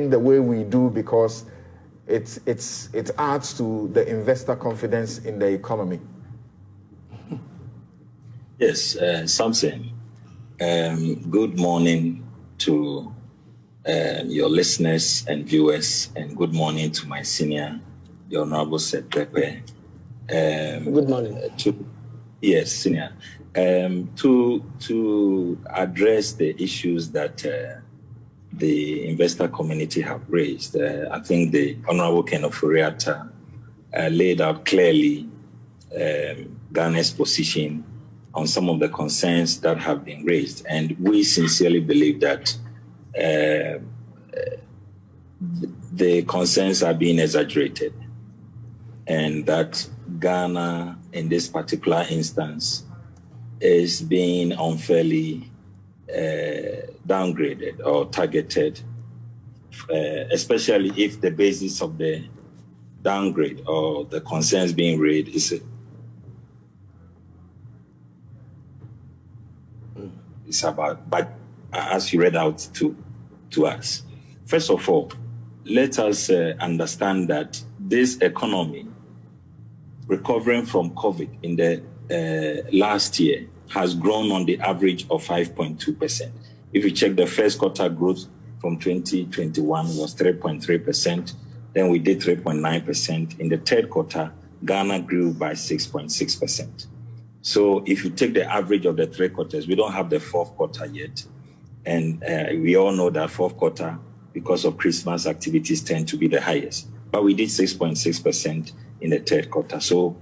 the way we do because it adds to the investor confidence in the economy? Yes, Samson. Good morning to your listeners and viewers, and good morning to my senior, the Honorable Seth Pepe. Good morning. Yes, senior. To address the issues that the investor community have raised, I think the Honorable Ken Ofori-Atta laid out clearly Ghana's position on some of the concerns that have been raised. And we sincerely believe that the concerns are being exaggerated, and that Ghana, in this particular instance, is being unfairly downgraded or targeted, especially if the basis of the downgrade or the concerns being raised is about, but as you read out to us. First of all, let us understand that this economy, recovering from COVID in the last year, has grown on the average of 5.2%. If you check the first quarter growth from 2021 was 3.3%, then we did 3.9%. In the third quarter, Ghana grew by 6.6%. So if you take the average of the 3 quarters, we don't have the fourth quarter yet. And we all know that fourth quarter, because of Christmas activities, tend to be the highest. But we did 6.6% in the third quarter. So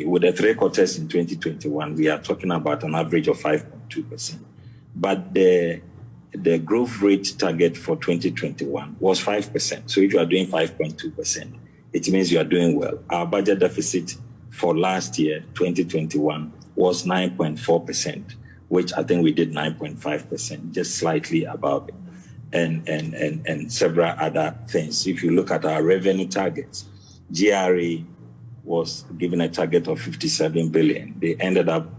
with the 3 quarters in 2021, we are talking about an average of 5.2%. But the growth rate target for 2021 was 5%. So if you are doing 5.2%, it means you are doing well. Our budget deficit for last year, 2021, was 9.4%, which I think we did 9.5%, just slightly above it, and several other things. If you look at our revenue targets, GRA was given a target of 57 billion. They ended up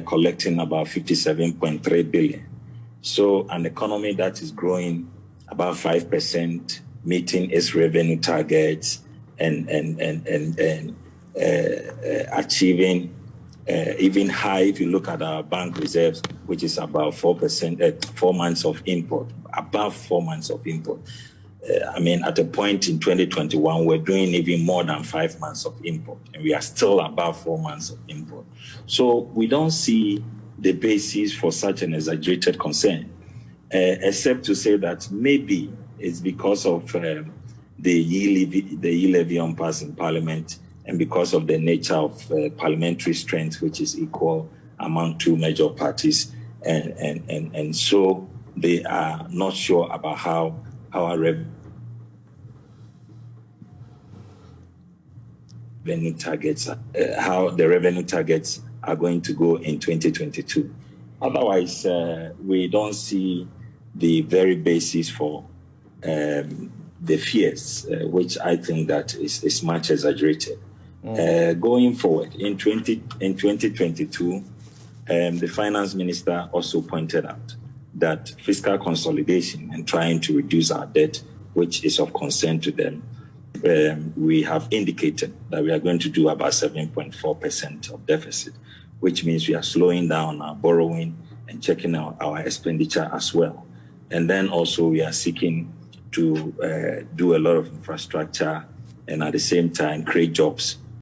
collecting about 57.3 billion. So an economy that is growing about 5%, meeting its revenue targets and achieving even high, if you look at our bank reserves, which is about 4%, 4 months of import, above 4 months of import. I mean, at a point in 2021, we're doing even more than 5 months of import, and we are still above 4 months of import. So we don't see the basis for such an exaggerated concern, except to say that maybe it's because of the yield levy on passing Parliament, and because of the nature of parliamentary strength, which is equal among two major parties. And so they are not sure about how our revenue targets, how the revenue targets are going to go in 2022. Otherwise, we don't see the very basis for the fears, which I think that is much exaggerated. Going forward, in 2022, the finance minister also pointed out that fiscal consolidation and trying to reduce our debt, which is of concern to them, we have indicated that we are going to do about 7.4% of deficit, which means we are slowing down our borrowing and checking out our expenditure as well. And then also we are seeking to do a lot of infrastructure and at the same time create jobs